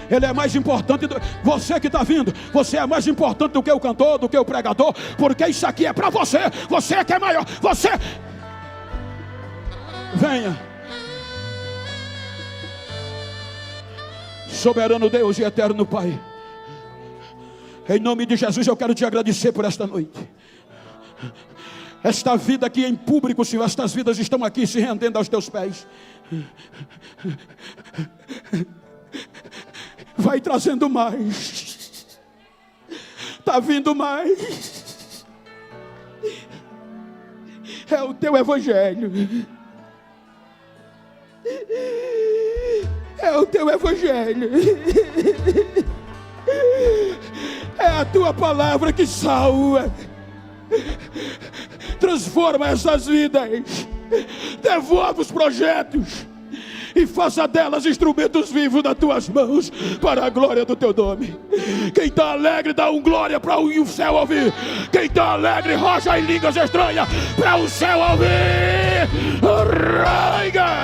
Ele é mais importante do... Você que está vindo, você é mais importante do que o cantor, do que o pregador, porque isso aqui é para você. Você que é maior, você... Venha. Soberano Deus e eterno Pai, em nome de Jesus eu quero te agradecer por esta noite. Esta vida aqui em público, Senhor, estas vidas estão aqui se rendendo aos teus pés. Vai trazendo mais. Está vindo mais. É o teu evangelho. É o teu evangelho. É a tua palavra que salva. Transforma essas vidas. Devolve os projetos e faça delas instrumentos vivos nas tuas mãos, para a glória do teu nome. Quem está alegre, dá um glória para o céu ouvir. Quem está alegre, rocha em línguas estranhas para o céu ouvir. Raiga!